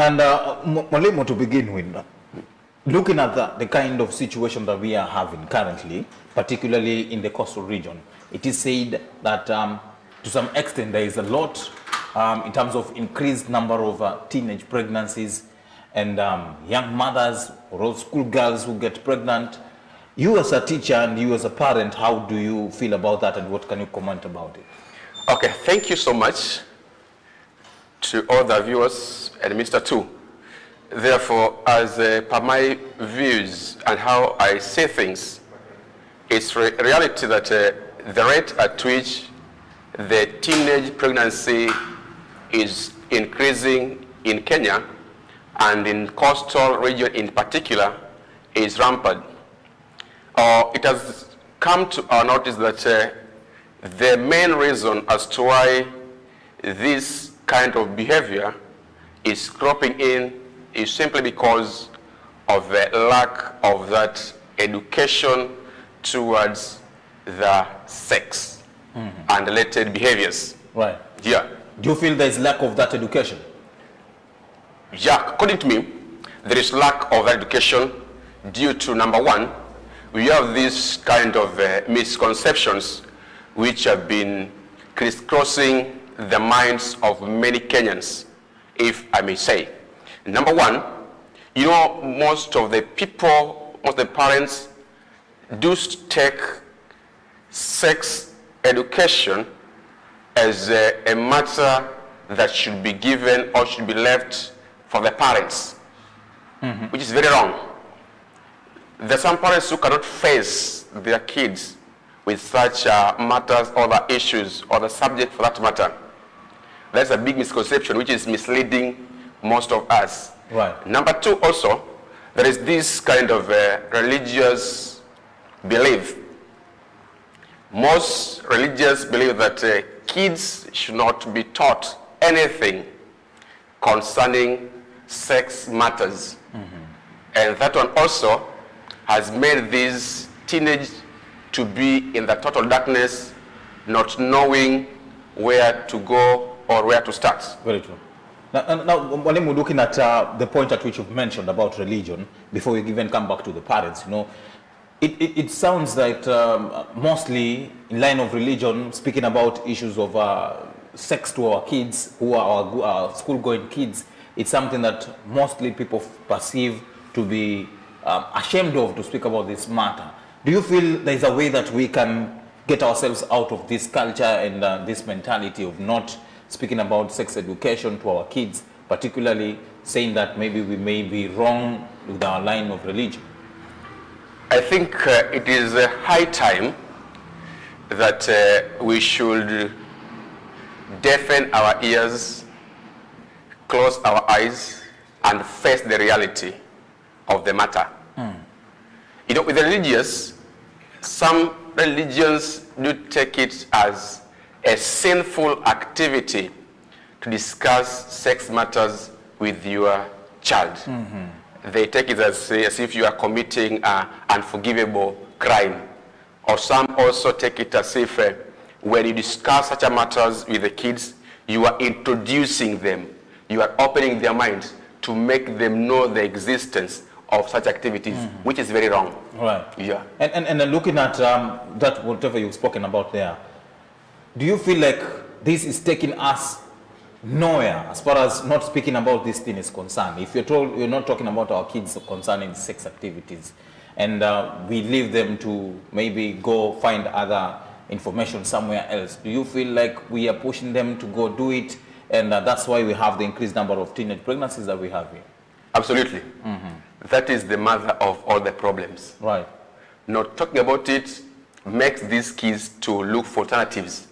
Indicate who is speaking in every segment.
Speaker 1: And Mwalimu, to begin with, looking at the kind of situation that we are having currently, particularly in the coastal region, it is said that to some extent there is a lot in terms of increased number of teenage pregnancies and young mothers or schoolgirls who get pregnant. You as a teacher and you as a parent, how do you feel about that and what can you comment about it?
Speaker 2: Okay, thank you so much to all the viewers and Mr. Tu. Therefore, as per my views and how I say things, it's reality that the rate at which the teenage pregnancy is increasing in Kenya and in coastal region in particular is rampant. It has come to our notice that the main reason as to why this kind of behavior is cropping in is simply because of the lack of that education towards the sex and related behaviors.
Speaker 1: Right.
Speaker 2: Yeah.
Speaker 1: Do you feel there is lack of that education?
Speaker 2: Yeah, according to me, there is lack of education due to, number one, we have this kind of misconceptions which have been crisscrossing the minds of many Kenyans, if I may say. Number one, you know, most of the people, most of the parents do take sex education as a matter that should be given or should be left for the parents, which is very wrong. There are some parents who cannot face their kids with such matters or the issues or the subject for that matter. That's a big misconception which is misleading most of us.
Speaker 1: Right.
Speaker 2: Number two, also, there is this kind of religious belief. Most religious believe that kids should not be taught anything concerning sex matters. And that one also has made these teenage to be in the total darkness, not knowing where to go or where to start.
Speaker 1: Very true. Now Mwalimu, looking at the point at which you've mentioned about religion, before we even come back to the parents, you know, it sounds like mostly in line of religion, speaking about issues of sex to our kids, who are our school-going kids, it's something that mostly people perceive to be ashamed of to speak about this matter. Do you feel there's a way that we can get ourselves out of this culture and this mentality of not speaking about sex education to our kids, particularly saying that maybe we may be wrong with our line of religion?
Speaker 2: I think it is high time that we should deafen our ears, close our eyes, and face the reality of the matter. You know, with the religious, some religions do take it as a sinful activity to discuss sex matters with your child. They take it as if you are committing an unforgivable crime. Or some also take it as if when you discuss such matters with the kids, you are introducing them. You are opening their minds to make them know the existence of such activities, which is very wrong.
Speaker 1: Right.
Speaker 2: Yeah.
Speaker 1: And looking at that, whatever you've spoken about there, do you feel like this is taking us nowhere as far as not speaking about this thing is concerned? If you're told you're not talking about our kids concerning sex activities, and we leave them to maybe go find other information somewhere else, do you feel like we are pushing them to go do it, and that's why we have the increased number of teenage pregnancies that we have here?
Speaker 2: Absolutely. That is the mother of all the problems.
Speaker 1: Right.
Speaker 2: Not talking about it makes these kids to look for alternatives,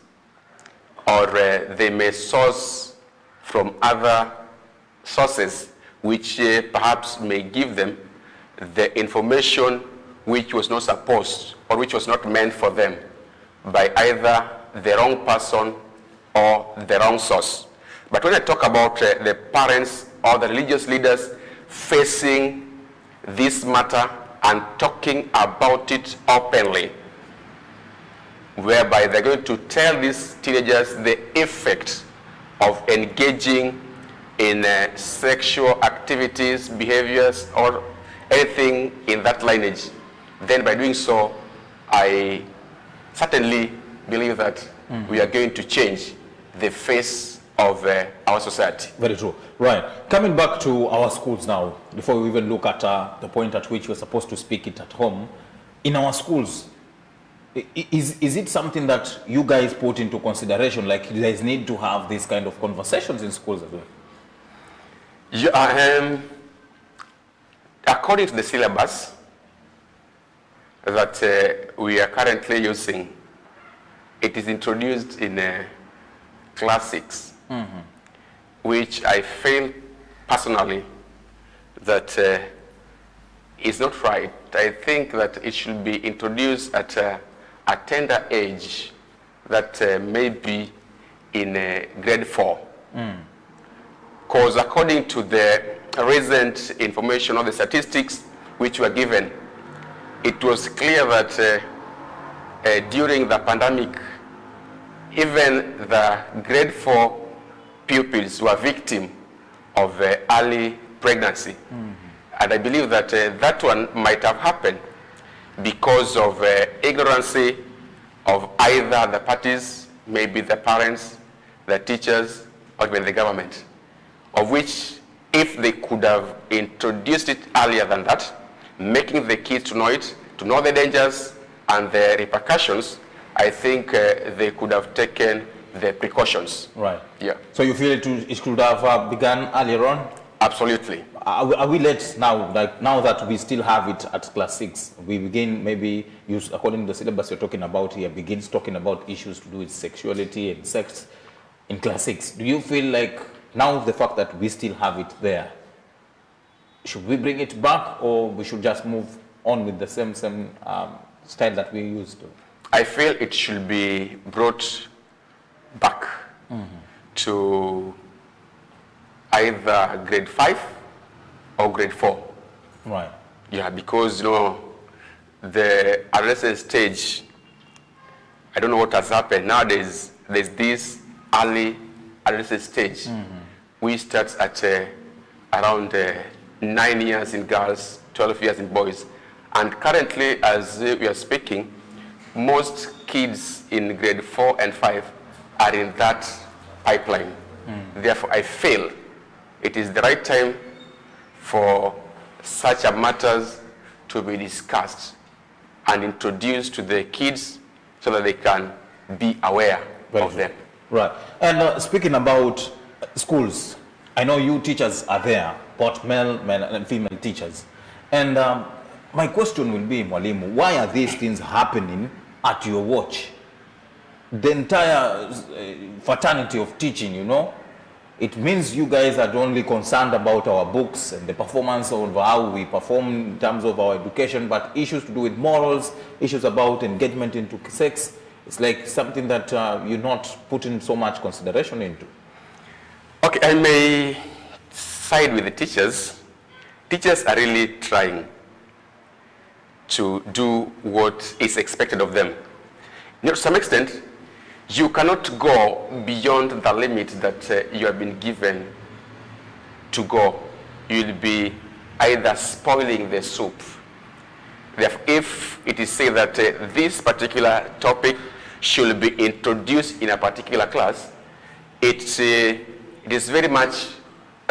Speaker 2: or they may source from other sources which perhaps may give them the information which was not supposed or which was not meant for them by either the wrong person or the wrong source. But when I talk about the parents or the religious leaders facing this matter and talking about it openly, whereby they're going to tell these teenagers the effect of engaging in sexual activities, behaviors, or anything in that lineage, then by doing so, I certainly believe that we are going to change the face of our society.
Speaker 1: Very true. Right. Coming back to our schools now, before we even look at the point at which we're supposed to speak it at home, in our schools, is it something that you guys put into consideration, like you guys need to have these kind of conversations in schools as well?
Speaker 2: Yeah, according to the syllabus that we are currently using, it is introduced in class 6, which I feel personally that is not right. I think that it should be introduced at a tender age, that maybe in grade 4. Because according to the recent information or the statistics which were given, it was clear that during the pandemic, even the grade 4 pupils were victims of early pregnancy. And I believe that that one might have happened because of ignorance of either the parties, maybe the parents, the teachers, or even the government, of which, if they could have introduced it earlier than that, making the kids to know it, to know the dangers and the repercussions, I think they could have taken the precautions.
Speaker 1: Right.
Speaker 2: Yeah.
Speaker 1: So you feel it should have begun earlier on?
Speaker 2: Absolutely.
Speaker 1: Are we late now? Like now that we still have it at class 6, we begin maybe use, according to the syllabus you're talking about here, begins talking about issues to do with sexuality and sex in class 6. Do you feel like now the fact that we still have it there, should we bring it back, or we should just move on with the same style that we used to?
Speaker 2: I feel it should be brought back to either grade 5 or grade 4.
Speaker 1: Right.
Speaker 2: Yeah, because, you know, the adolescent stage, I don't know what has happened. Nowadays, there's this early adolescent stage. We start at around 9 years in girls, 12 years in boys. And currently, as we are speaking, most kids in grade 4 and 5 are in that pipeline. Therefore, I feel it is the right time for such matters to be discussed and introduced to the kids so that they can be aware of them.
Speaker 1: Right. And speaking about schools, I know you teachers are there, both male and female teachers. And my question will be, Mwalimu, why are these things happening at your watch? The entire fraternity of teaching, you know, it means you guys are only concerned about our books and the performance of how we perform in terms of our education, but issues to do with morals, issues about engagement into sex, it's like something that you're not putting so much consideration into.
Speaker 2: Okay, I may side with the teachers. Teachers are really trying to do what is expected of them. You know, to some extent, you cannot go beyond the limit that you have been given to go. You'll be either spoiling the soup. Therefore, if it is said that this particular topic should be introduced in a particular class, it is very much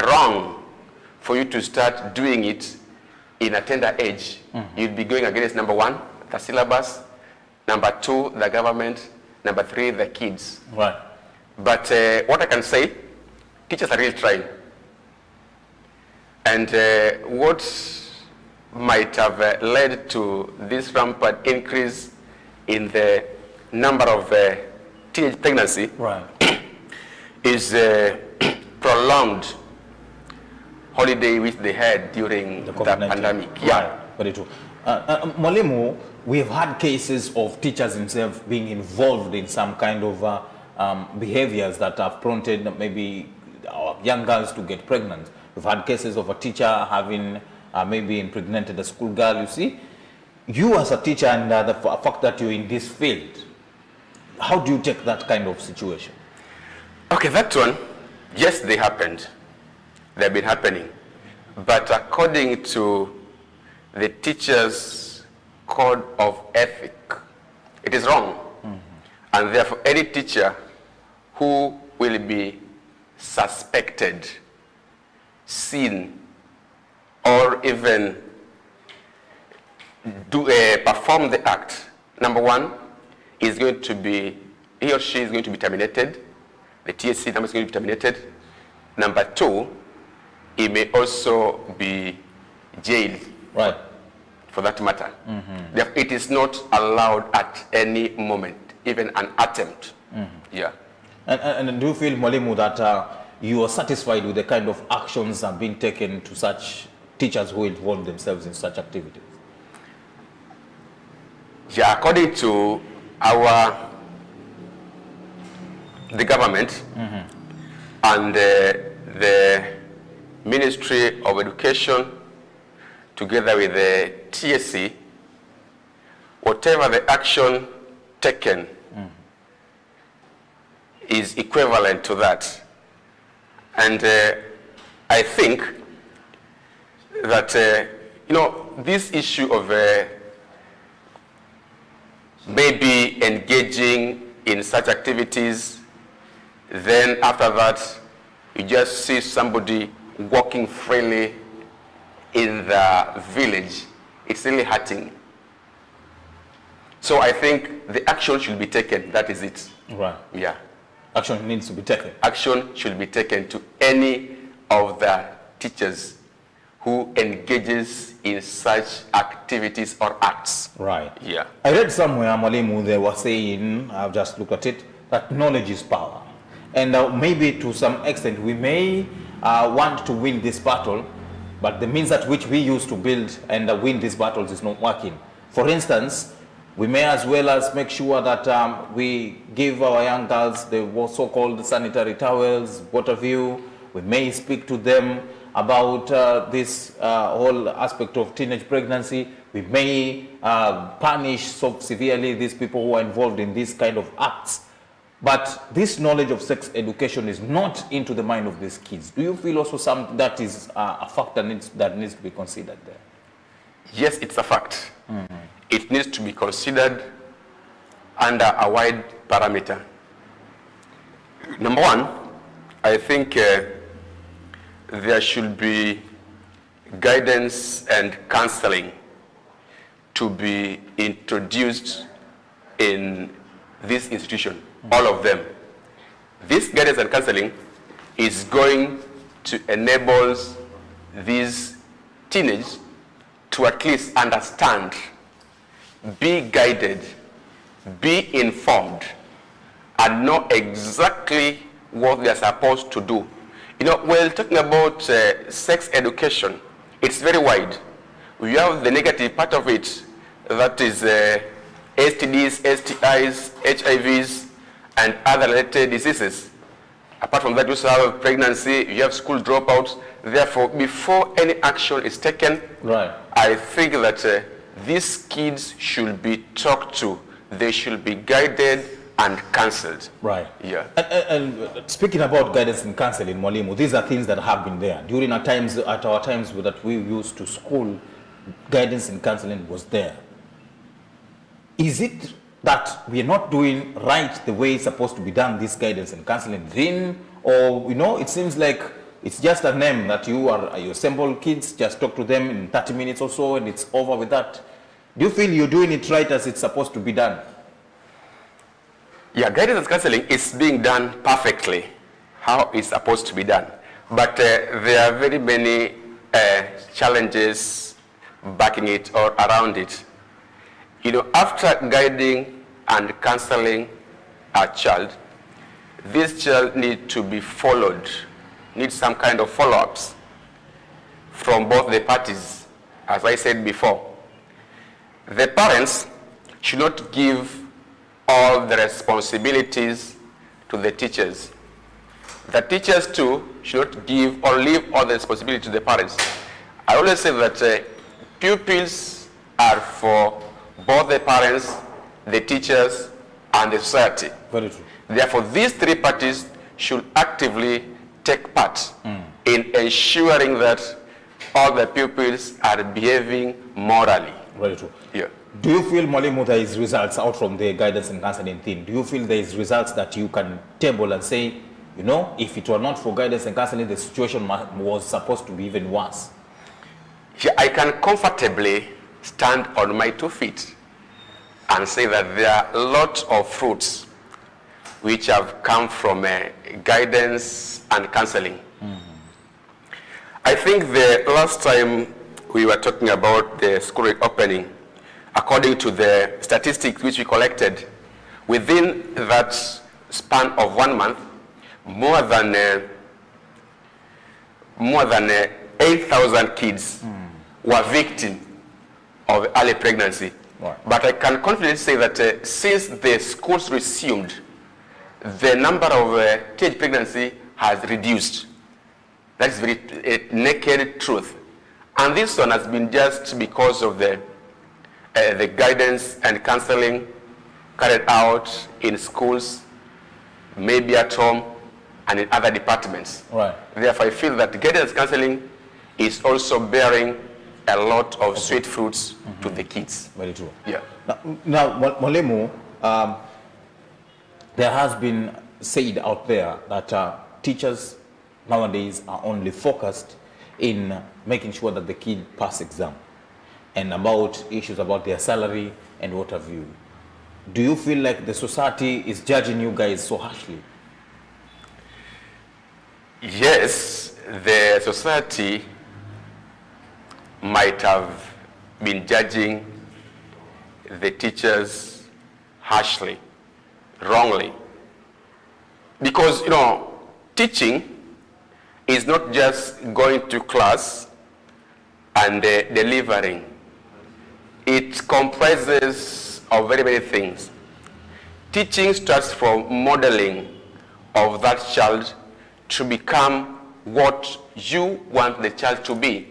Speaker 2: wrong for you to start doing it in a tender age. You'll be going against, number 1, the syllabus, number 2, the government, number 3, the kids.
Speaker 1: Right.
Speaker 2: But what I can say, teachers are really trying. And what might have led to this rampant increase in the number of teenage pregnancy is prolonged holiday which they had during the pandemic.
Speaker 1: Yeah, very true. Mwalimu, we have had cases of teachers themselves being involved in some kind of behaviors that have prompted maybe our young girls to get pregnant. We've had cases of a teacher having maybe impregnated a schoolgirl. You see, you as a teacher and the fact that you're in this field, how do you take that kind of situation?
Speaker 2: Okay, that one, yes, they happened. they've been happening. But according to the teacher's code of ethic, it is wrong. And therefore, any teacher who will be suspected, seen, or even perform the act, number one, is going to be, he or she is going to be terminated. The TSC number is going to be terminated. Number two, he may also be jailed.
Speaker 1: Right.
Speaker 2: For that matter. Therefore, it is not allowed at any moment, even an attempt. Yeah.
Speaker 1: And do you feel, Mwalimu, that you are satisfied with the kind of actions that are being taken to such teachers who involve themselves in such activities?
Speaker 2: Yeah, according to the government and the Ministry of Education, together with the TSC, whatever the action taken is equivalent to that. And I think that, this issue of maybe engaging in such activities, then after that, you just see somebody walking freely in the village, it's really hurting. So I think the action should be taken, that is it.
Speaker 1: Right.
Speaker 2: Yeah.
Speaker 1: Action needs to be taken.
Speaker 2: Action should be taken to any of the teachers who engages in such activities or acts.
Speaker 1: Right.
Speaker 2: Yeah.
Speaker 1: I read somewhere, Mwalimu, they were saying, I've just looked at it, that knowledge is power. And maybe to some extent we may want to win this battle, but the means at which we use to build and win these battles is not working. For instance, we may as well as make sure that we give our young girls the so-called sanitary towels, water view. We may speak to them about this whole aspect of teenage pregnancy. We may punish so severely these people who are involved in these kind of acts. But this knowledge of sex education is not into the mind of these kids. Do you feel also that is a factor that needs to be considered there?
Speaker 2: Yes, it's a fact. It needs to be considered under a wide parameter. Number one, I think there should be guidance and counseling to be introduced in this institution, all of them. This guidance and counseling is going to enable these teenagers to at least understand, be guided, be informed, and know exactly what they are supposed to do. When talking about sex education, it's very wide. We have the negative part of it, that is STDs, STIs, HIVs, and other related diseases. Apart from that, you also have pregnancy, you have school dropouts. Therefore, before any action is taken,
Speaker 1: right,
Speaker 2: I think that these kids should be talked to. They should be guided and counseled.
Speaker 1: Right.
Speaker 2: Yeah.
Speaker 1: And speaking about guidance and counseling, Mwalimu, these are things that have been there. During our times that we used to school, guidance and counseling was there. Is it that we are not doing right the way it's supposed to be done, this guidance and counseling then? Or, it seems like it's just a name that you assemble kids, just talk to them in 30 minutes or so, and it's over with that. Do you feel you're doing it right as it's supposed to be done?
Speaker 2: Yeah, guidance and counseling is being done perfectly, how it's supposed to be done. But there are very many challenges backing it or around it. After guiding and counseling a child, this child needs to be followed, needs some kind of follow-ups from both the parties, as I said before. The parents should not give all the responsibilities to the teachers. The teachers too should not give or leave all the responsibility to the parents. I always say that pupils are for both the parents, the teachers, and the society.
Speaker 1: Very true.
Speaker 2: Therefore, these three parties should actively take part in ensuring that all the pupils are behaving morally.
Speaker 1: Very true.
Speaker 2: Yeah.
Speaker 1: Do you feel, Mwalimu, there is results out from the guidance and counseling team? Do you feel there is results that you can table and say, you know, if it were not for guidance and counseling, the situation was supposed to be even worse?
Speaker 2: Yeah, I can comfortably stand on my 2 feet and say that there are a lot of fruits which have come from guidance and counseling. I think the last time we were talking about the school reopening, according to the statistics which we collected, within that span of 1 month, more than 8,000 kids were victims of early pregnancy.
Speaker 1: Right.
Speaker 2: But I can confidently say that since the schools resumed, the number of teenage pregnancy has reduced. That is very naked truth. And this one has been just because of the guidance and counseling carried out in schools, maybe at home, and in other departments.
Speaker 1: Right.
Speaker 2: Therefore, I feel that guidance counseling is also bearing a lot of sweet fruits to the kids.
Speaker 1: Very true.
Speaker 2: Yeah.
Speaker 1: Now Mwalimu, there has been said out there that teachers nowadays are only focused in making sure that the kid pass exam and about issues about their salary and what have you. Do you feel like the society is judging you guys so harshly?
Speaker 2: Yes, the society might have been judging the teachers harshly, wrongly. Because, you know, teaching is not just going to class and delivering. It comprises of very many things. Teaching starts from modeling of that child to become what you want the child to be.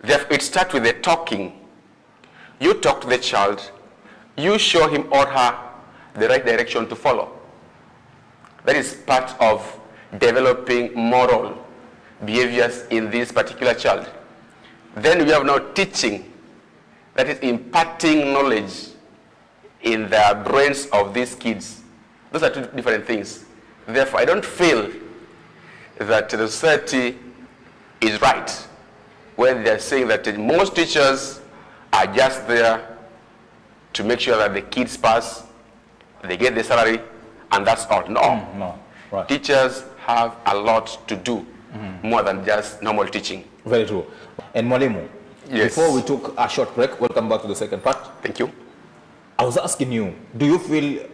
Speaker 2: Therefore, it starts with the talking. You talk to the child, you show him or her the right direction to follow. That is part of developing moral behaviors in this particular child. Then we have now teaching, that is imparting knowledge in the brains of these kids. Those are two different things. Therefore, I don't feel that the society is right when they're saying that most teachers are just there to make sure that the kids pass, they get the salary, and that's all. No.
Speaker 1: No. Right.
Speaker 2: Teachers have a lot to do, more than just normal teaching.
Speaker 1: Very true. And Mwalimu,
Speaker 2: Yes.
Speaker 1: before we took a short break, welcome back to the second part.
Speaker 2: Thank you.
Speaker 1: I was asking you, do you feel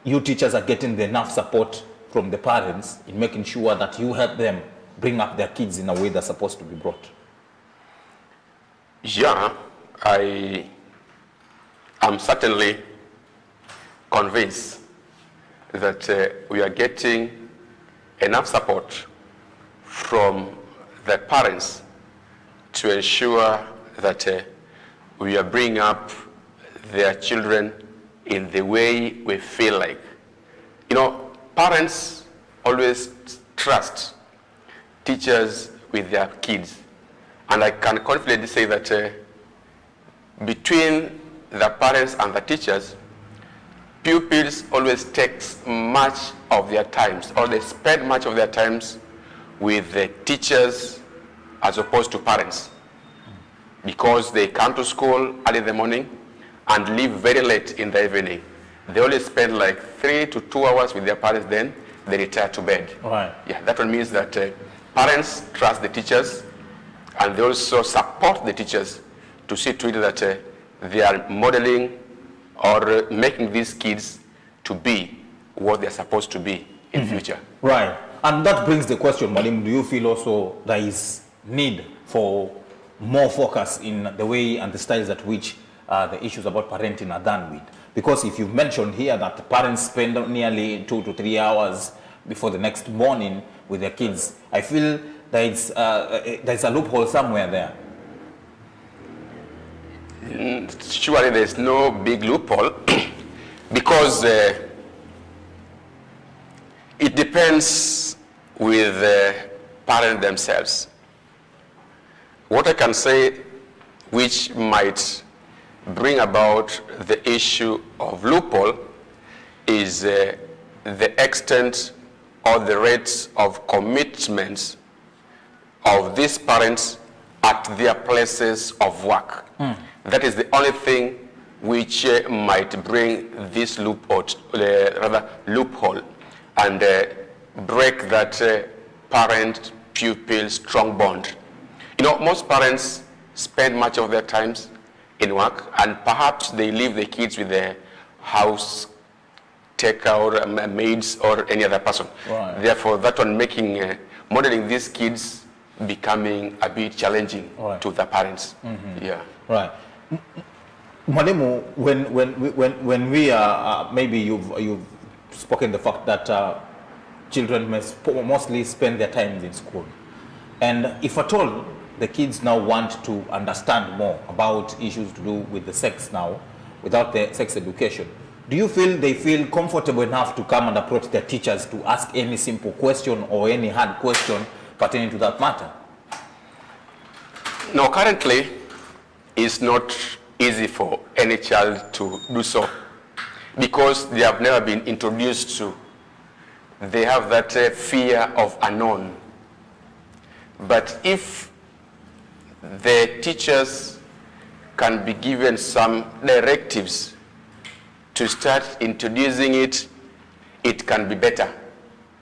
Speaker 1: you teachers are getting the enough support from the parents in making sure that you help them bring up their kids in a way that's supposed to be brought?
Speaker 2: Yeah, I am certainly convinced that we are getting enough support from the parents to ensure that we are bringing up their children in the way we feel like. You know, parents always trust teachers with their kids. And I can confidently say that between the parents and the teachers, pupils always take much of their times, or they spend much of their times with the teachers as opposed to parents. Because they come to school early in the morning and leave very late in the evening. They only spend like 3 to 2 hours with their parents, then they retire to bed.
Speaker 1: Right.
Speaker 2: Yeah, that one means that parents trust the teachers, and they also support the teachers to see to it that they are modeling or making these kids to be what they're supposed to be in the future.
Speaker 1: Right. And that brings the question, Mwalimu, do you feel also there is need for more focus in the way and the styles at which the issues about parenting are done with? Because if you've mentioned here that parents spend nearly 2 to 3 hours before the next morning with their kids, I feel there's a loophole somewhere there.
Speaker 2: Surely there's no big loophole because it depends with parents themselves. What I can say which might bring about the issue of loophole is the extent or the rates of commitments of these parents at their places of work. That is the only thing which might bring this loophole and break that parent-pupil strong bond. You know, most parents spend much of their times in work, and perhaps they leave the kids with the house takeout, maids, or any other person.
Speaker 1: Right.
Speaker 2: Therefore, that one making modeling these kids becoming a bit challenging to the parents. Yeah.
Speaker 1: Right. Mwalimu, when we are maybe you've spoken the fact that children mostly spend their time in school, and if at all the kids now want to understand more about issues to do with the sex now, without the sex education, do you feel they feel comfortable enough to come and approach their teachers to ask any simple question or any hard question pertaining to that matter?
Speaker 2: No, currently it's not easy for any child to do so because they have never been introduced to. They have that fear of unknown. But if the teachers can be given some directives to start introducing it, it can be better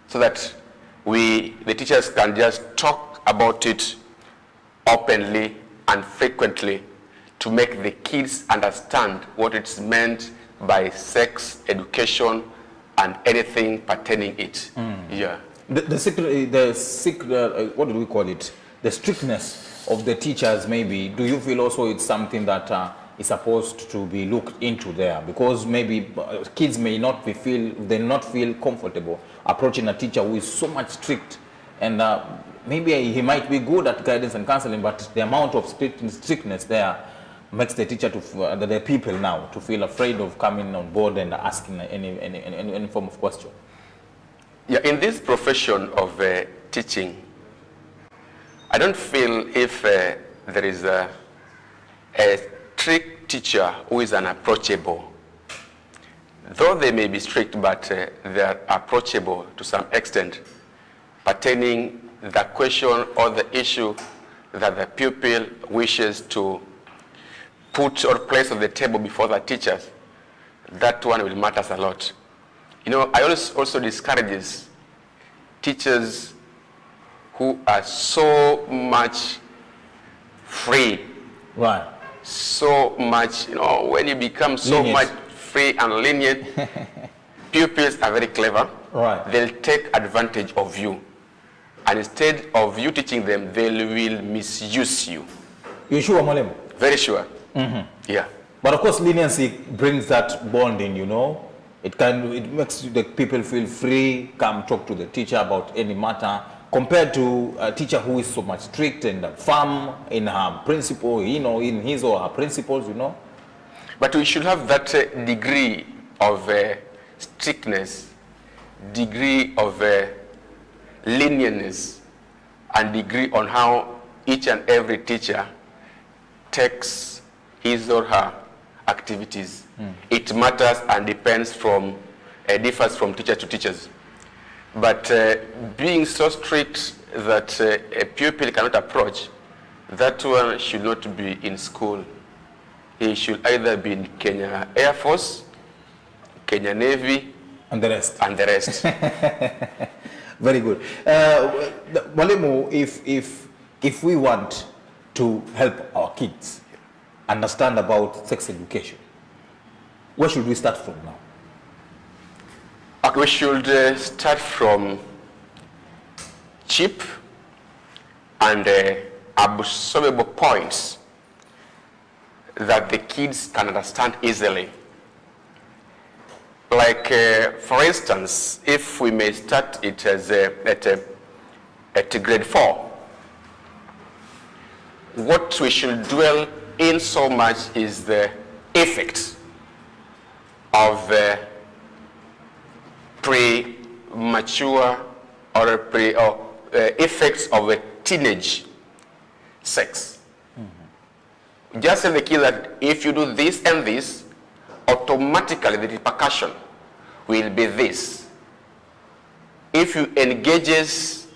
Speaker 2: so that the teachers can just talk about it openly and frequently to make the kids understand what it's meant by sex education and anything pertaining it. Yeah. What do we call it?
Speaker 1: The strictness of the teachers, maybe, do you feel also it's something that is supposed to be looked into there? Because maybe kids may not feel comfortable approaching a teacher who is so much strict, and maybe he might be good at guidance and counseling, but the amount of strictness there makes the teacher the people now to feel afraid of coming on board and asking any form of question.
Speaker 2: Yeah, in this profession of teaching, I don't feel if there is a strict teacher who is unapproachable. Though they may be strict, but they are approachable to some extent, pertaining the question or the issue that the pupil wishes to put or place on the table before the teachers. That one will matter a lot. You know, I also discourages teachers who are so much free.
Speaker 1: Right.
Speaker 2: So much, you know, when you become so much free and lenient, pupils are very clever.
Speaker 1: Right.
Speaker 2: They'll take advantage of you. And instead of you teaching them, they will misuse you.
Speaker 1: You sure, Mwalimu?
Speaker 2: Very sure. Yeah.
Speaker 1: But of course, leniency brings that bonding, you know. It makes the people feel free, come talk to the teacher about any matter, compared to a teacher who is so much strict and firm in her principle, you know, in his or her principles, you know.
Speaker 2: But we should have that degree of strictness, degree of leniency, and degree on how each and every teacher takes his or her activities. It matters and differs from teacher to teachers. But being so strict that a pupil cannot approach, that one should not be in school. He should either be in Kenya Air Force, Kenya Navy,
Speaker 1: and the rest. Very good. Mwalimu, if we want to help our kids understand about sex education, where should we start from now?
Speaker 2: Okay, we should start from cheap and absorbable points that the kids can understand easily. Like, for instance, if we may start it as at grade 4, what we should dwell in so much is the effect of premature or effects of a teenage sex. Just tell the kid that if you do this and this, automatically the repercussion will be this. If you engages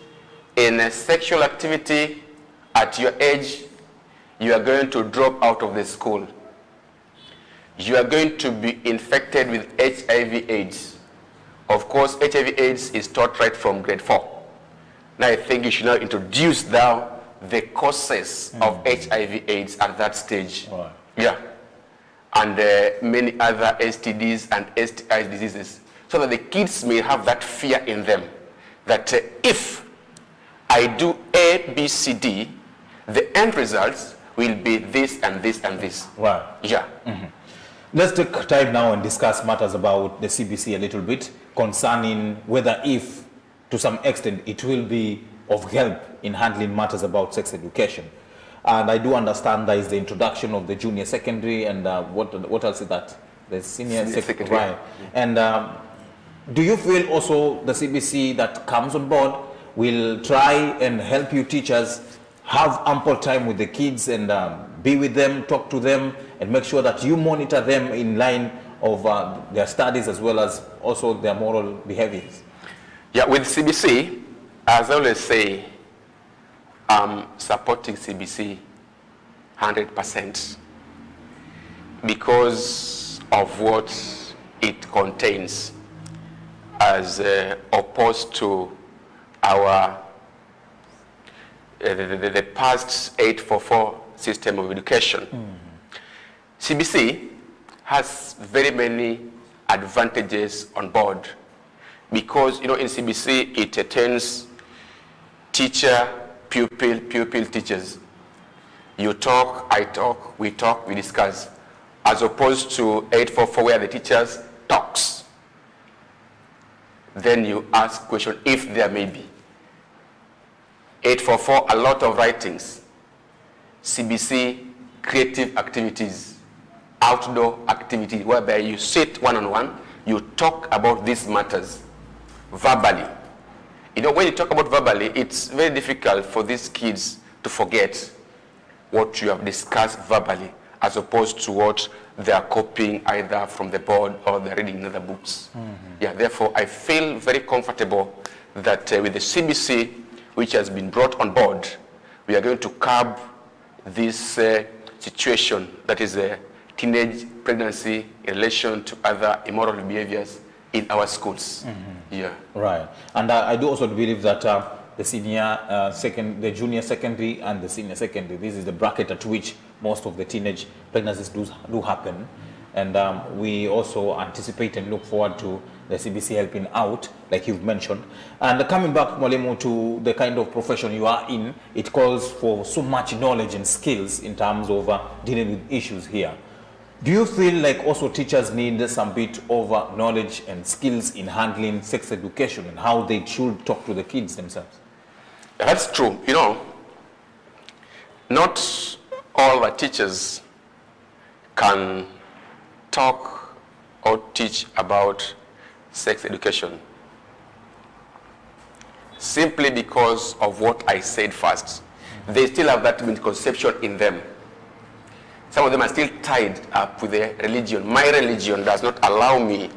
Speaker 2: in a sexual activity at your age, you are going to drop out of the school. You are going to be infected with HIV/AIDS. Of course, HIV/AIDS is taught right from grade 4. Now I think you should now introduce now the causes of HIV/AIDS at that stage.
Speaker 1: Right.
Speaker 2: Yeah. And many other STDs and STI diseases, so that the kids may have that fear in them that if I do A, B, C, D, the end results will be this and this and this.
Speaker 1: Right.
Speaker 2: Yeah.
Speaker 1: Let's take time now and discuss matters about the CBC a little bit concerning whether if, to some extent, it will be of help in handling matters about sex education. And I do understand there is the introduction of the junior secondary and what else is that? The senior secondary. Right. And do you feel also the CBC that comes on board will try and help you teachers have ample time with the kids and be with them, talk to them, and make sure that you monitor them in line of their studies as well as also their moral behaviors?
Speaker 2: Yeah, with CBC, as I always say, I'm supporting CBC 100% because of what it contains as opposed to our the past 844 system of education. CBC has very many advantages on board because, you know, in CBC it attains teacher, pupil, pupil, teachers. You talk, I talk, we discuss, as opposed to 844 where the teachers talks. Then you ask question if there may be. 844, a lot of writings. CBC, creative activities, outdoor activity, whereby you sit one-on-one, you talk about these matters verbally. You know, when you talk about verbally, it's very difficult for these kids to forget what you have discussed verbally, as opposed to what they are copying either from the board or they're reading in other books. Yeah, therefore, I feel very comfortable that with the CBC, which has been brought on board, we are going to curb this situation, that is a teenage pregnancy in relation to other immoral behaviors in our schools. Yeah.
Speaker 1: Right. And I do also believe that the the junior secondary and the senior secondary, this is the bracket at which most of the teenage pregnancies do happen. And we also anticipate and look forward to the CBC helping out, like you've mentioned. And coming back, Mwalimu, to the kind of profession you are in, it calls for so much knowledge and skills in terms of dealing with issues here. Do you feel like also teachers need some bit of knowledge and skills in handling sex education and how they should talk to the kids themselves?
Speaker 2: That's true. You know, not all the teachers can talk or teach about sex education simply because of what I said first. They still have that misconception in them. Some of them are still tied up with their religion. My religion does not allow me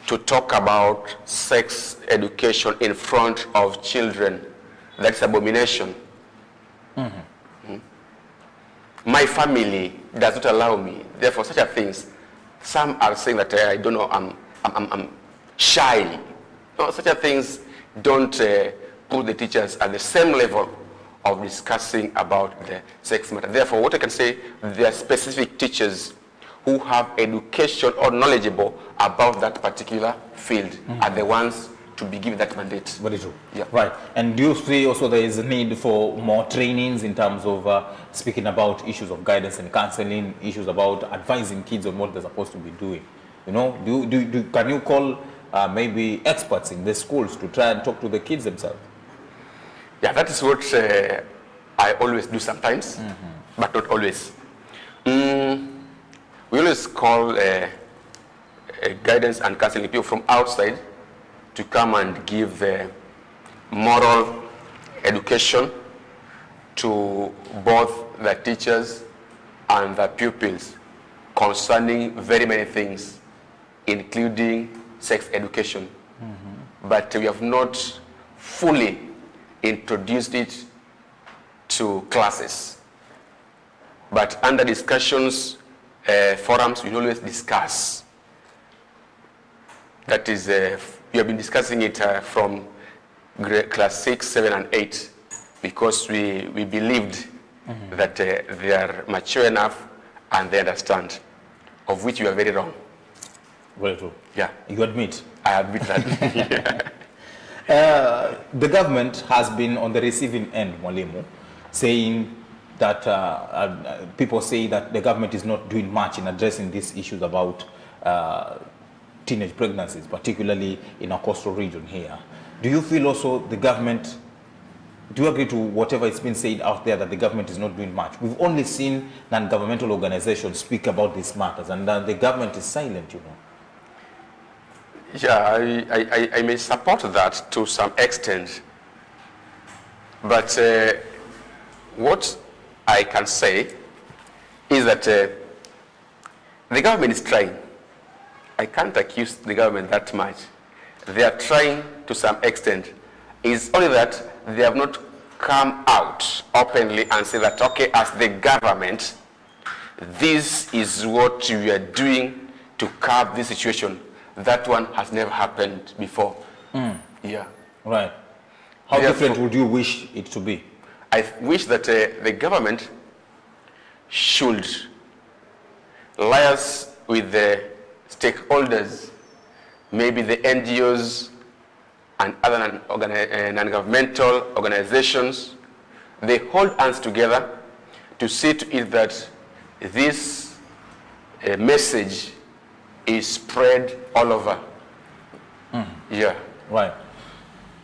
Speaker 2: to talk about sex education in front of children. That's abomination. My family does not allow me. Therefore, such a things. Some are saying that I don't know, I'm shy. No, such a things don't put the teachers at the same level of discussing about the sex matter. Therefore, what I can say, there are specific teachers who have education or knowledgeable about that particular field are the ones to be given that mandate.
Speaker 1: Very true.
Speaker 2: Yeah.
Speaker 1: Right. And do you see also there is a need for more trainings in terms of speaking about issues of guidance and counseling, issues about advising kids on what they're supposed to be doing? You know, can you call maybe experts in the schools to try and talk to the kids themselves?
Speaker 2: Yeah, that is what I always do sometimes, but not always. We always call guidance and counseling people from outside to come and give moral education to both the teachers and the pupils concerning very many things, including sex education. But we have not fully introduced it to classes. But under discussions, forums, we always discuss. That is, we have been discussing it from class 6, 7, and 8, because we believed that they are mature enough and they understand, of which you are very wrong.
Speaker 1: Very true.
Speaker 2: Yeah.
Speaker 1: You admit?
Speaker 2: I admit that.
Speaker 1: The government has been on the receiving end, Mwalimu, saying that people say that the government is not doing much in addressing these issues about teenage pregnancies, particularly in our coastal region here. Do you feel also the government, do you agree to whatever is being said out there that the government is not doing much? We've only seen non-governmental organizations speak about these matters, and the government is silent, you know.
Speaker 2: Yeah, I may support that to some extent. But what I can say is that the government is trying. I can't accuse the government that much. They are trying to some extent. It's only that they have not come out openly and say that, okay, as the government, this is what we are doing to curb this situation. That one has never happened before. Yeah.
Speaker 1: Right. How different would you wish it to be?
Speaker 2: I wish that the government should liaise with the stakeholders, maybe the NGOs and other non-governmental organizations. They hold hands together to see to it that this message is spread all over. Yeah.
Speaker 1: Right.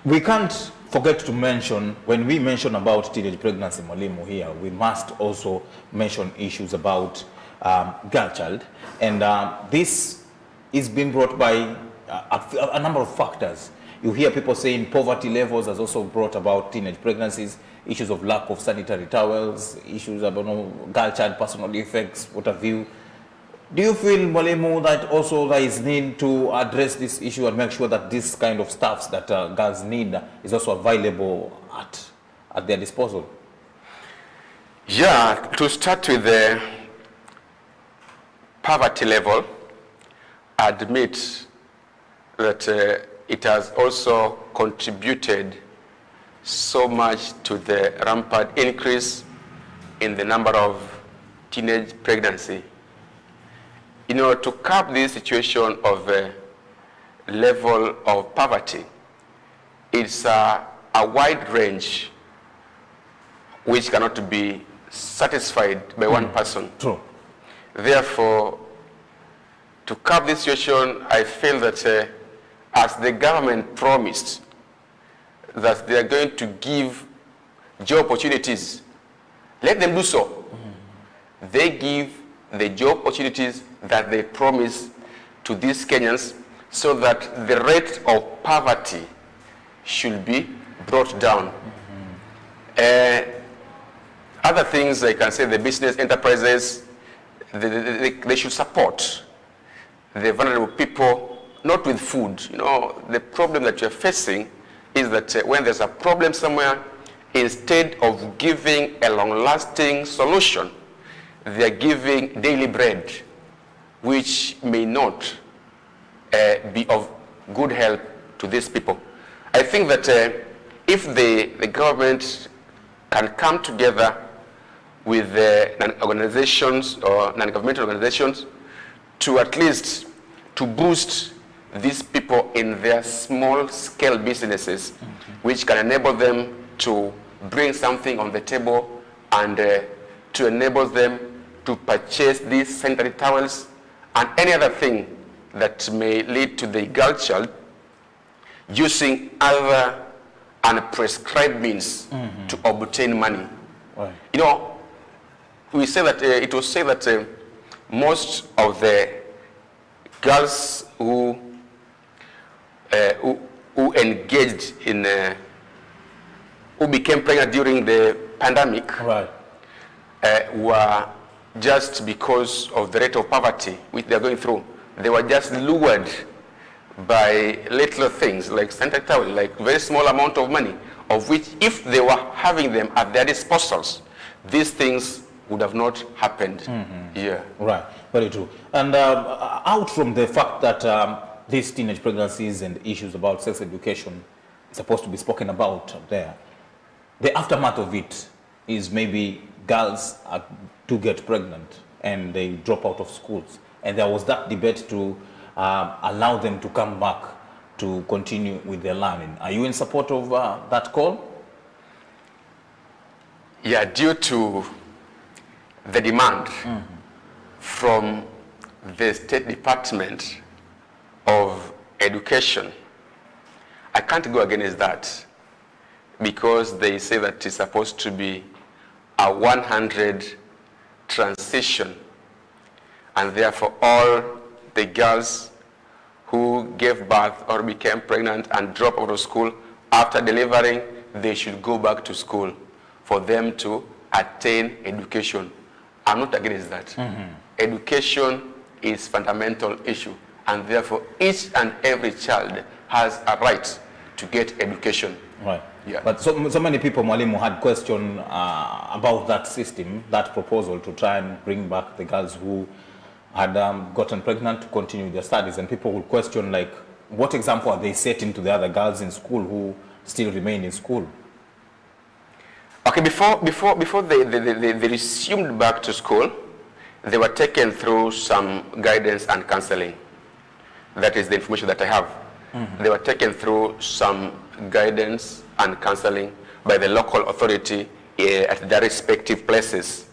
Speaker 1: We can't forget to mention, when we mention about teenage pregnancy, Mwalimu, here, we must also mention issues about girl child. And this is being brought by a number of factors. You hear people saying poverty levels has also brought about teenage pregnancies, issues of lack of sanitary towels, issues about girl child personal effects, what have you. Do you feel, Mwalimu, that also there is need to address this issue and make sure that this kind of stuffs that girls need is also available at their disposal?
Speaker 2: Yeah, to start with the poverty level, I admit that it has also contributed so much to the rampant increase in the number of teenage pregnancy. You know, to curb this situation of level of poverty, it's a wide range which cannot be satisfied by one person.
Speaker 1: True.
Speaker 2: Therefore, to curb this situation, I feel that as the government promised that they are going to give job opportunities, let them do so. They give the job opportunities that they promise to these Kenyans so that the rate of poverty should be brought down. Other things, I can say the business enterprises, they should support the vulnerable people, not with food. You know, the problem that you're facing is that when there's a problem somewhere, instead of giving a long-lasting solution, they are giving daily bread, which may not be of good help to these people. I think that if the government can come together with organizations or non-governmental organizations to at least to boost these people in their small-scale businesses, which can enable them to bring something on the table and to enable them to purchase these sanitary towels and any other thing that may lead to the girl child using other unprescribed means to obtain money.
Speaker 1: Right.
Speaker 2: You know, we say that it was said that most of the girls who engaged in who became pregnant during the pandemic
Speaker 1: Right.
Speaker 2: were just because of the rate of poverty which they are going through. They were just lured by little things like sanitary towel, like very small amount of money, of which if they were having them at their disposals, these things would have not happened. Yeah.
Speaker 1: Right, very true. And out from the fact that these teenage pregnancies and issues about sex education is supposed to be spoken about there, the aftermath of it is maybe girls do get pregnant and they drop out of schools. And there was that debate to allow them to come back to continue with their learning. Are you in support of that call?
Speaker 2: Yeah, due to the demand from the State Department of Education, I can't go against that because they say that it's supposed to be a 100 transition, and therefore all the girls who gave birth or became pregnant and dropped out of school after delivering, they should go back to school for them to attain education. I'm not against that. Education is fundamental issue, and therefore each and every child has a right to get education.
Speaker 1: Right.
Speaker 2: Yeah.
Speaker 1: But so many people, Mwalimu, had question about that system, that proposal to try and bring back the girls who had gotten pregnant to continue their studies. And people would question, like, what example are they setting to the other girls in school who still remain in school?
Speaker 2: Okay, before they resumed back to school, they were taken through some guidance and counseling. That is the information that I have. They were taken through some guidance and counseling by the local authority at their respective places.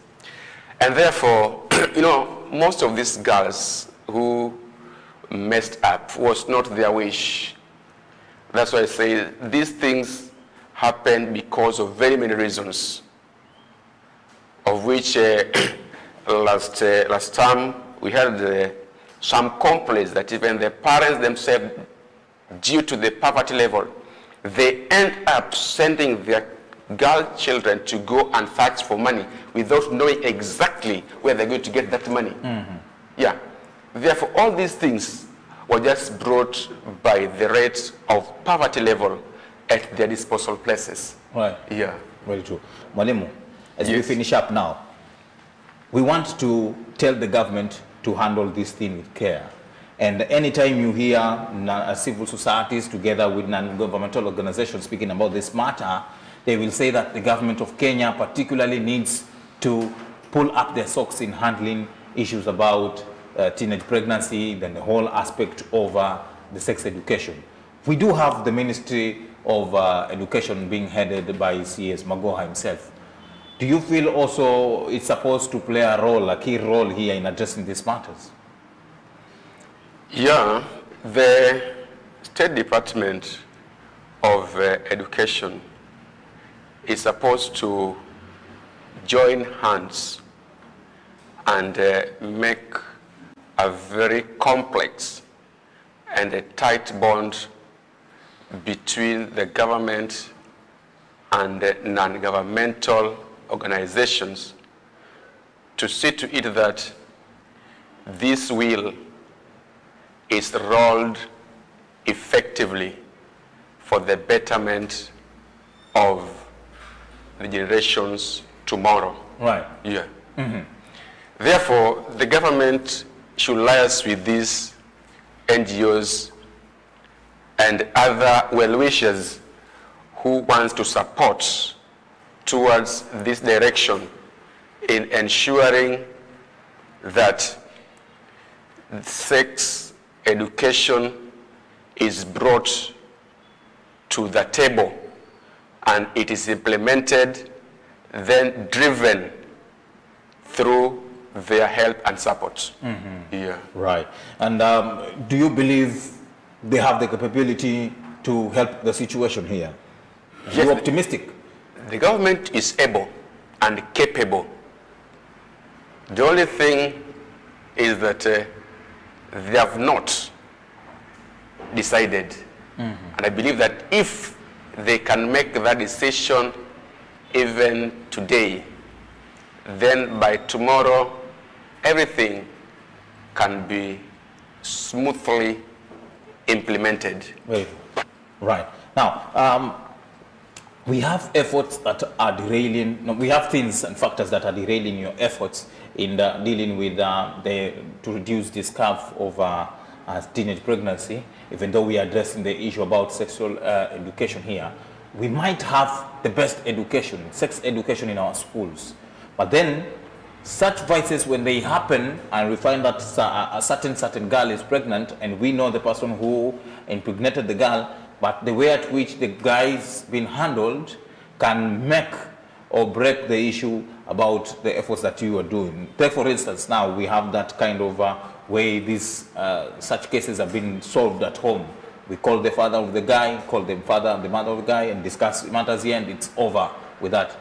Speaker 2: And therefore, you know, most of these girls who messed up was not their wish. That's why I say these things happen because of very many reasons, of which last time we had some complaints that even the parents themselves, due to the poverty level, they end up sending their girl children to go and search for money without knowing exactly where they're going to get that money. Yeah. Therefore, all these things were just brought by the rate of poverty level at their disposal places.
Speaker 1: Right.
Speaker 2: Yeah.
Speaker 1: Very true. Mwalimu, as we finish up now, we want to tell the government to handle this thing with care. And anytime you hear civil societies together with non-governmental organizations speaking about this matter, they will say that the government of Kenya particularly needs to pull up their socks in handling issues about teenage pregnancy, then the whole aspect of the sex education. We do have the Ministry of Education being headed by CS Magoha himself. Do you feel also it's supposed to play a key role here in addressing these matters?
Speaker 2: Yeah, the State Department of Education is supposed to join hands and make a very complex and a tight bond between the government and non-governmental organizations to see to it that this will is rolled effectively for the betterment of the generations tomorrow.
Speaker 1: Right.
Speaker 2: Yeah. Therefore, the government should liaise with these NGOs and other well-wishers who wants to support towards this direction in ensuring that sex education is brought to the table and it is implemented, then driven through their help and support. Yeah.
Speaker 1: Right. And do you believe they have the capability to help the situation here? Are you optimistic?
Speaker 2: The government is able and capable. The only thing is that they have not decided. And I believe that if they can make that decision even today. Then by tomorrow, everything can be smoothly implemented.
Speaker 1: Right. Now, we have efforts that are derailing, no, we have things and factors that are derailing your efforts in dealing with to reduce this curve of teenage pregnancy. Even though we are addressing the issue about sexual education here, we might have the best education, sex education in our schools. But then, such vices, when they happen and we find that a certain girl is pregnant and we know the person who impregnated the girl, but the way at which the guy's been handled can make or break the issue about the efforts that you are doing. Take for instance, now we have that kind of way these such cases have been solved at home. We call the father of the guy, call the father and the mother of the guy, and discuss matters here, and it's over with that.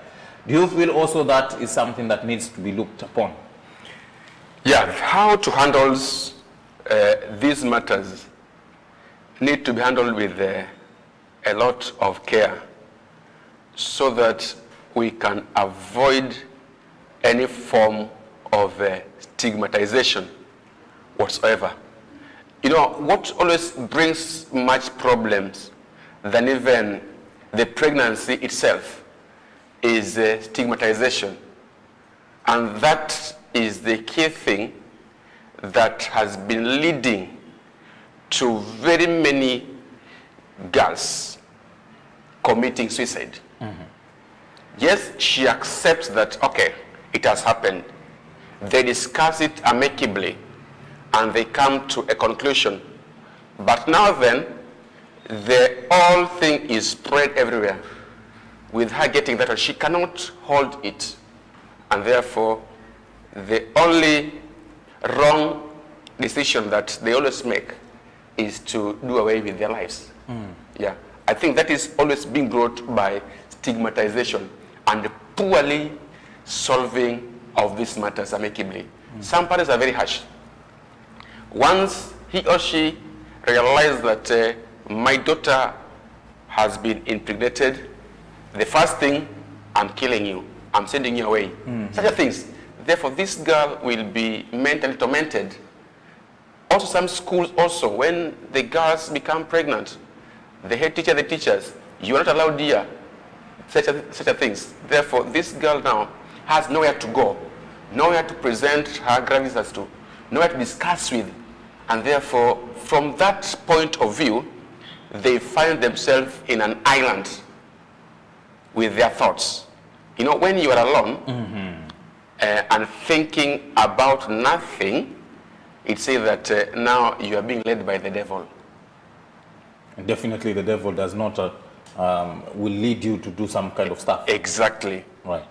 Speaker 1: Do you feel also that is something that needs to be looked upon?
Speaker 2: Yeah, how to handle these matters need to be handled with a lot of care so that we can avoid any form of stigmatization whatsoever. You know, what always brings much problems than even the pregnancy itself is stigmatization. And that is the key thing that has been leading to very many girls committing suicide. Mm-hmm. Yes, she accepts that, okay, it has happened. They discuss it amicably and they come to a conclusion. But now then, the whole thing is spread everywhere. With her getting that, she cannot hold it. And therefore, the only wrong decision that they always make is to do away with their lives. Mm. Yeah, I think that is always being brought by stigmatization and the poorly solving of these matters amicably. Mm. Some parents are very harsh. Once he or she realizes that my daughter has been impregnated, the first thing, I'm killing you, I'm sending you away. Mm. Such a things. Therefore, this girl will be mentally tormented. Also, some schools also, when the girls become pregnant, the head teacher, the teachers, you are not allowed here, such a things. Therefore, this girl now has nowhere to go, nowhere to present her grievances to, nowhere to discuss with. And therefore, from that point of view, they find themselves in an island with their thoughts. You know, when you are alone, mm-hmm. And thinking about nothing, it says that now you are being led by the devil.
Speaker 1: And definitely the devil does not, will lead you to do some kind of stuff.
Speaker 2: Exactly.
Speaker 1: Right.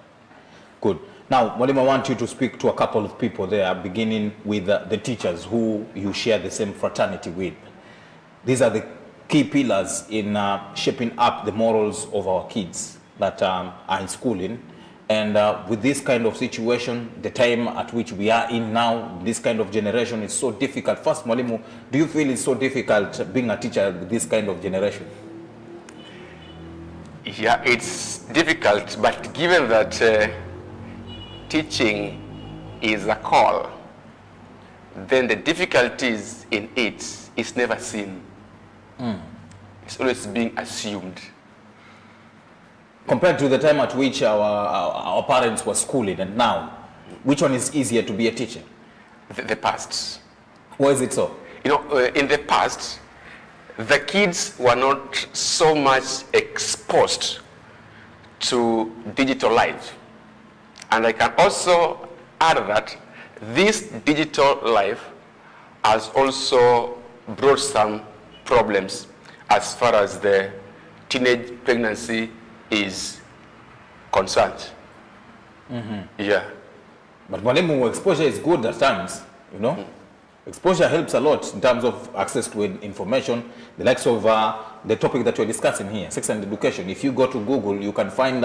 Speaker 1: Good. Now, Mwalimu, I want you to speak to a couple of people there, beginning with the teachers who you share the same fraternity with. These are the key pillars in shaping up the morals of our kids that are in schooling. And with this kind of situation, the time at which we are in now, this kind of generation is so difficult. First, Mwalimu, do you feel it's so difficult being a teacher with this kind of generation?
Speaker 2: Yeah, it's difficult, but given that teaching is a call, then the difficulties in it is never seen. Mm. It's always being assumed.
Speaker 1: Compared to the time at which our parents were schooling and now, which one is easier to be a teacher?
Speaker 2: The past.
Speaker 1: Why is it so?
Speaker 2: You know, in the past, the kids were not so much exposed to digital life. And I can also add that this digital life has also brought some problems as far as the teenage pregnancy is concerned. Mm-hmm. Yeah.
Speaker 1: But Mwalimu, exposure is good at times, you know? Mm. Exposure helps a lot in terms of access to information, the likes of the topic that we're discussing here, sex and education. If you go to Google, you can find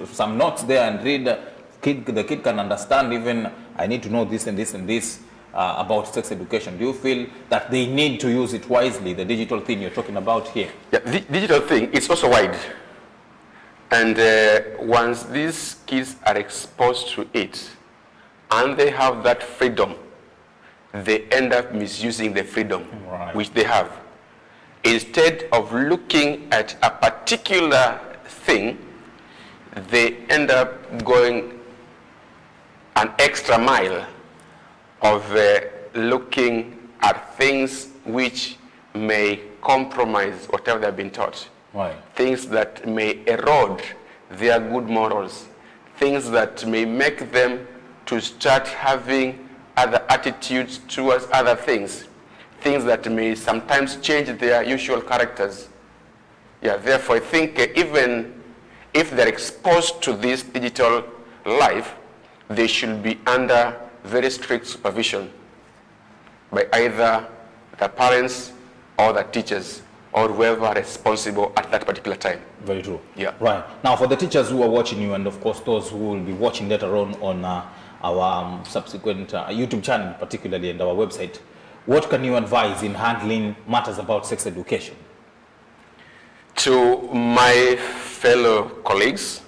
Speaker 1: some notes there and read. The kid can understand even, I need to know this and this and this. about sex education? Do you feel that they need to use it wisely, the digital thing you're talking about here?
Speaker 2: Yeah, the digital thing, it's also wide. And once these kids are exposed to it, and they have that freedom, they end up misusing the freedom which they have. Instead of looking at a particular thing, they end up going an extra mile of looking at things which may compromise whatever they've been taught.
Speaker 1: Right.
Speaker 2: Things that may erode their good morals. Things that may make them to start having other attitudes towards other things. Things that may sometimes change their usual characters. Yeah, therefore I think even if they're exposed to this digital life, they should be under very strict supervision by either the parents or the teachers or whoever are responsible at that particular time.
Speaker 1: Very true.
Speaker 2: Yeah.
Speaker 1: Right. Now, for the teachers who are watching you, and of course those who will be watching later on our subsequent YouTube channel, particularly, and our website, what can you advise in handling matters about sex education?
Speaker 2: To my fellow colleagues,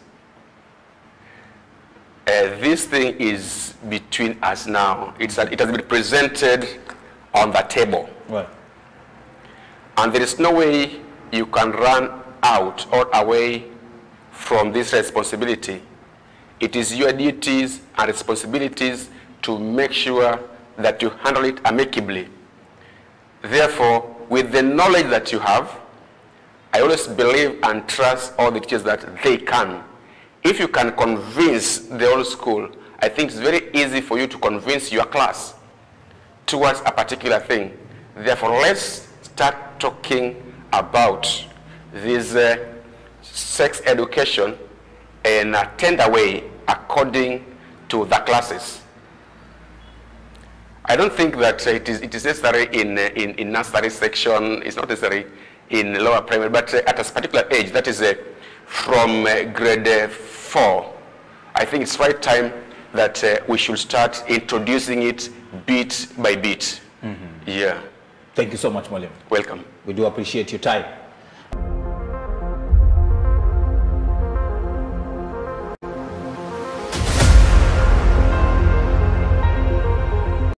Speaker 2: this thing is between us now. It has been presented on the table.
Speaker 1: Right.
Speaker 2: And there is no way you can run out or away from this responsibility. It is your duties and responsibilities to make sure that you handle it amicably. Therefore, with the knowledge that you have, I always believe and trust all the teachers that they can. If you can convince the whole school, I think it's very easy for you to convince your class towards a particular thing. Therefore, let's start talking about this sex education in a tender way according to the classes. I don't think that it is necessary in nursery section. It's not necessary in lower primary, but at a particular age, that is from grade 4, I think it's right time that we should start introducing it bit by bit. Yeah.
Speaker 1: Thank you so much, Mwalimu.
Speaker 2: Welcome.
Speaker 1: We do appreciate your time.